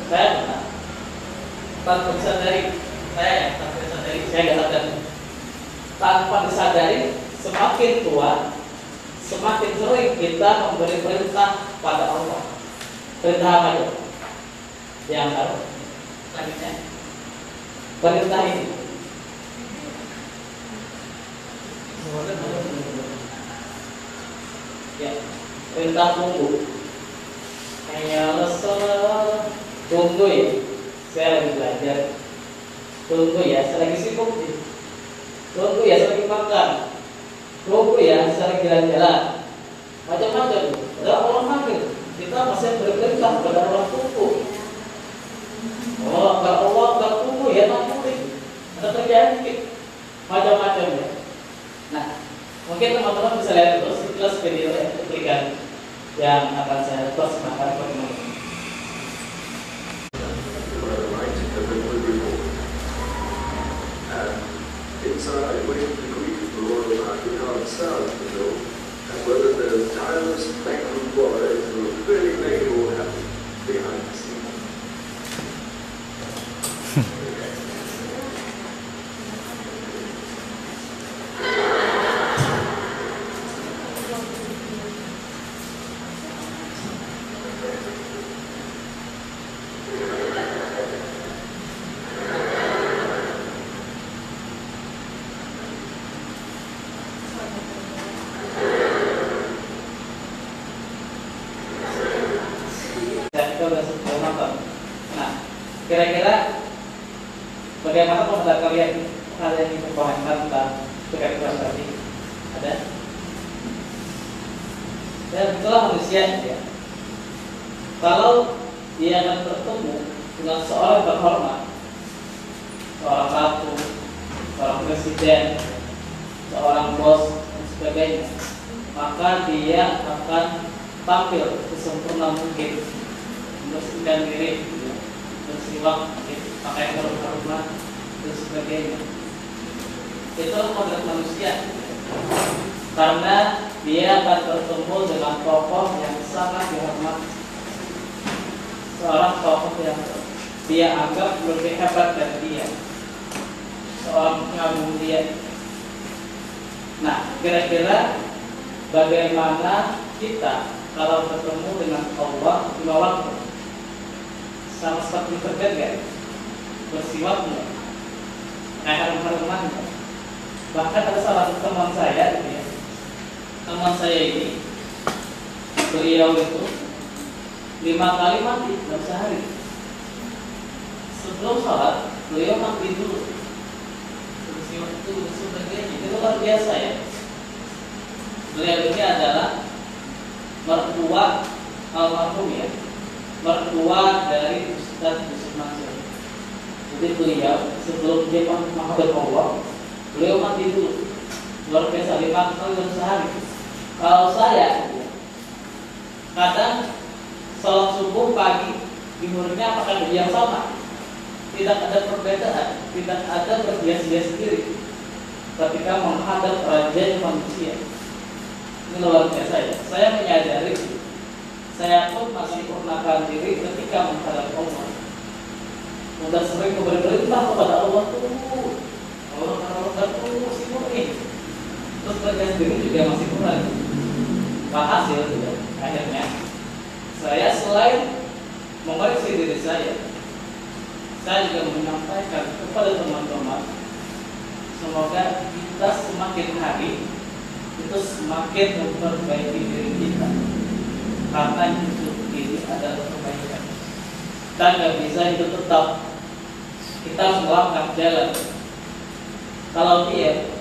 Saya pernah tanpa disadari, saya nggak sadar. Tanpa disadari, semakin tua, semakin sering kita memberi perintah pada Allah. Perintah apa itu? Yang tahu? Selanjutnya, perintah ini. Ya, perintah tunggu. Hanya tunggu ya. Saya lagi belajar. Tunggu ya, saya lagi sibuk nih. Tunggu ya, saya lagi makan. Tunggu ya, saya lagi jalan-jalan. Macam-macam. Ada orang manggil. Kita masih berperintah kepada Allah tunggu. Oh, kalau Allah nggak tunggu ya nanti ada terjadi macam-macam ya. Nah, mungkin teman-teman bisa lihat terus sekilas video yang diberikan yang akan saya persembahkan kepada teman-teman. Inside, waiting to greet the royal octagon sound of the dome, and whether the tireless banquet boys will really make you happy behind the scenes. Nah, kira-kira bagaimana pendapat kalian yang memperbahankan tentang berkaitan tadi? Ada? Dan itulah manusia ya. Kalau dia akan bertemu dengan seorang terhormat, seorang ratu, seorang presiden, seorang bos dan sebagainya, maka dia akan tampil sesempurna mungkin, membersihkan diri, bersiwak, pakai berhormat dan sebagainya. Itulah kodrat manusia, karena dia akan bertemu dengan tokoh yang sangat dihormati, seorang tokoh yang dia anggap lebih hebat dari dia, seorang pengagum dia. Nah, kira-kira bagaimana kita kalau bertemu dengan Allah di waktu sama seperti berjaga, bersiwaknya, harum-haruman. Bahkan ada salah satu teman saya, gitu ya. Teman saya ini, beliau itu 5 kali mandi dalam sehari. Sebelum sholat, beliau mandi dulu. Bersiwak itu sebagainya. Itu luar biasa ya. Beliau ini adalah mertua almarhum ya, mertua dari Ustaz Yusuf Mansur. Jadi beliau sebelum dia menghadap Allah, beliau mandi dulu. Luar biasa 5 kali dalam sehari. Kalau saya kadang sholat subuh pagi jumhurnya apakah yang sama? Tidak ada perbedaan, tidak ada berhias-hias diri ketika menghadap Raja manusia. Ini luar biasa ya. Saya menyadari saya pun masih pernahkan diri ketika menghadap Allah. Sudah sering memberi perintah kepada Allah tuh. Allah tuh sibuk nih. Terus kerja sendiri juga masih kurang. Hasil juga. Akhirnya saya selain mengoreksi diri saya juga menyampaikan kepada teman-teman, semoga kita semakin hari itu semakin memperbaiki diri kita, karena hidup ini adalah kebaikan. Dan nggak bisa itu tetap kita melangkah jalan. Kalau dia,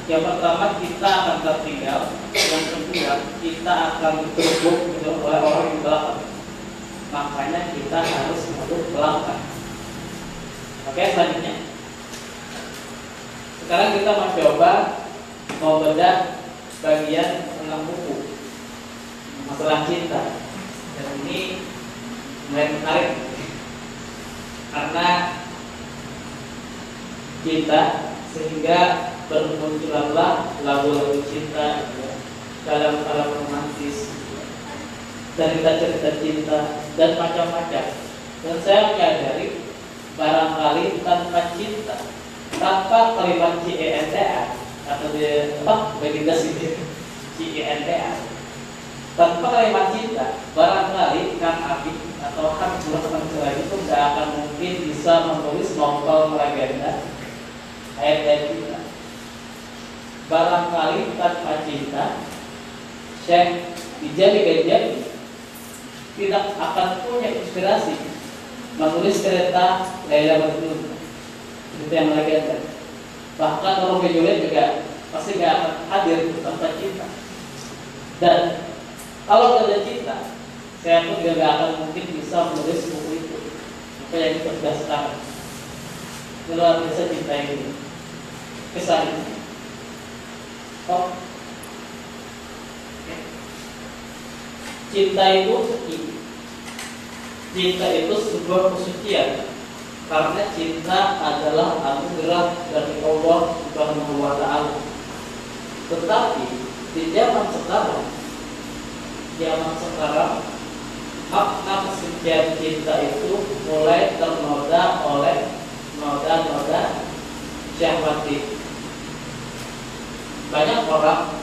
yang pertama kita akan tertinggal, yang kedua kita akan ditutup oleh orang di belakang. Makanya kita harus masuk belakang. Oke, selanjutnya. Sekarang kita mencoba membedah bagian tentang buku masalah cinta. Dan ini mulai menarik karena cinta, sehingga bermunculanlah lagu-lagu cinta dalam romantis, cerita-cerita cinta dan macam-macam. Dan saya menyadari barangkali tanpa cinta, tanpa kalimat cinta atau begitu cinta, tanpa kalimat cinta, barangkali Kang Abi atau Kang Jurat itu tidak akan mungkin bisa menulis novel legenda ayat-ayat cinta. Barangkali tanpa cinta, Syekh Ijami Ganjani tidak akan punya inspirasi menulis cerita Laila Majnun, cerita yang legenda. Bahkan Romeo dan Juliet juga pasti gak akan hadir tanpa cinta. Dan kalau tidak ada cinta, saya pun juga gak akan mungkin bisa menulis buku itu. Apa yang kita sudah sekarang. Luar biasa cinta ini. Kesan ini. Oh. Cinta itu suci. Cinta itu sebuah kesucian. Karena cinta adalah anugerah dari Allah Subhanahu wa Ta'ala. Tetapi di zaman sekarang makna kesucian cinta itu mulai ternoda oleh noda-noda syahwati. Banyak orang,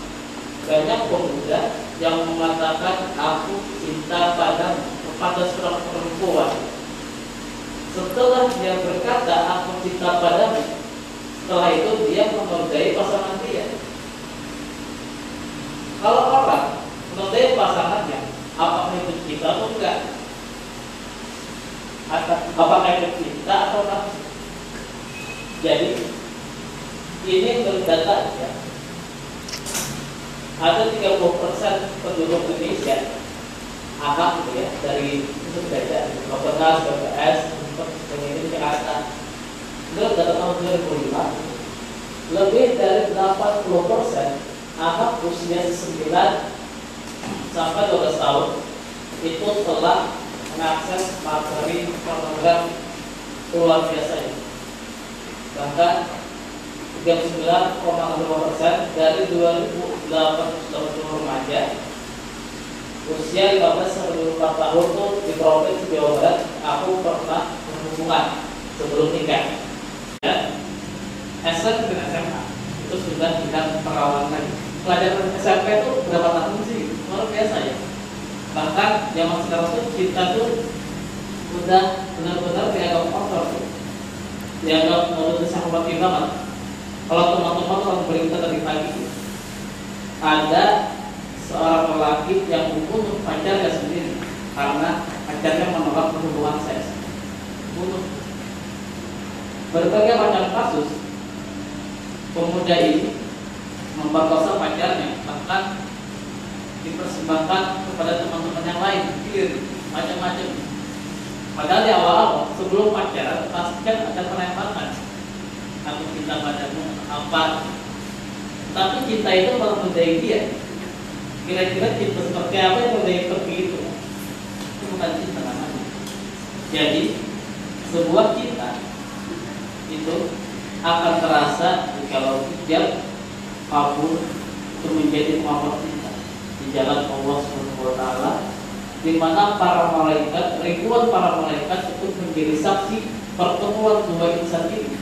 banyak pemuda yang mengatakan aku cinta pada seorang perempuan. Setelah dia berkata aku cinta padamu, setelah itu dia menodai pasangan dia. Kalau orang menodai pasangannya, apakah itu cinta atau enggak? Apakah itu cinta atau enggak? Jadi ini berdata ya. Ada 30% penduduk Indonesia anak gitu ya, dari itu beda Bapenas, BPS, ini Jakarta. Menurut data tahun 2005, lebih dari 80% anak usia 9 sampai 12 tahun itu telah mengakses materi pornografi. Luar biasa ya. Bahkan 39,5% dari 2.880 remaja usia 15 sampai 24 tahun tuh di Provinsi Jawa Barat aku pernah berhubungan sebelum nikah. Dan SMP dan SMA itu sudah tidak perawan lagi. Pelajaran SMP itu berapa tahun sih? Luar biasa ya. Bahkan zaman sekarang tuh cinta tuh udah benar-benar dianggap kotor, dianggap menurut sahabat banget. Kalau teman-teman selalu berita tadi pagi, ada seorang lelaki yang membunuh pacarnya sendiri karena pacarnya menolak hubungan seks. Bunuh. Berbagai macam kasus pemuda ini memperkosa pacarnya, bahkan dipersembahkan kepada teman-teman yang lain, macam-macam. Padahal di awal-awal sebelum pacaran pastikan ada penembakan. Aku cinta padamu apa? Tapi cinta itu malah mendai dia. Kira-kira cinta seperti apa yang mendai seperti itu? Itu bukan cinta namanya. Jadi sebuah cinta itu akan terasa kalau dia kabur untuk menjadi muhammad cinta di jalan Allah Subhanahu wa Ta'ala, di mana para malaikat, ribuan para malaikat itu menjadi saksi pertemuan dua insan ini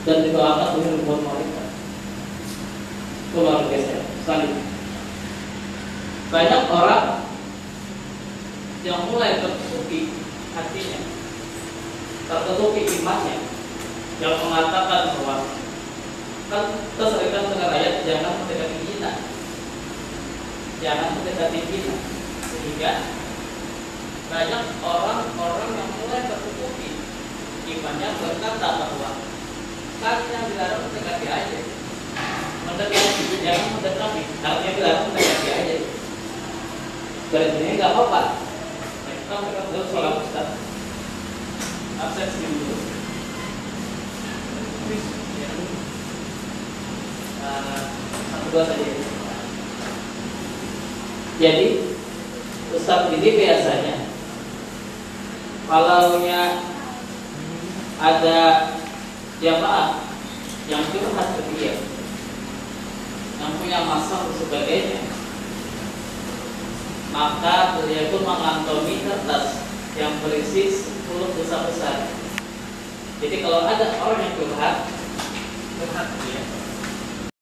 dan didoakan oleh ribuan malaikat. Itu luar biasa. Selanjutnya, banyak orang yang mulai tertutupi hatinya, tertutupi imannya, yang mengatakan bahwa kan kita seringkan dengan ayat jangan mendekati zina, jangan mendekati zina, sehingga banyak orang-orang yang mulai tertutupi imannya berkata bahwa kan yang dilarang mendekati aja, mendekati jangan mendekati, artinya dilarang mendekati aja. Dari sini nggak apa-apa. Kita berdoa sholat Ustaz. Absen dulu. Satu dua saja. Jadi Ustaz ini biasanya kalau ada jamaah yang curhat ke dia, yang punya masalah dan sebagainya, maka beliau pun mengantongi kertas yang berisi 10 dosa besar. Jadi kalau ada orang yang curhat gitu ya,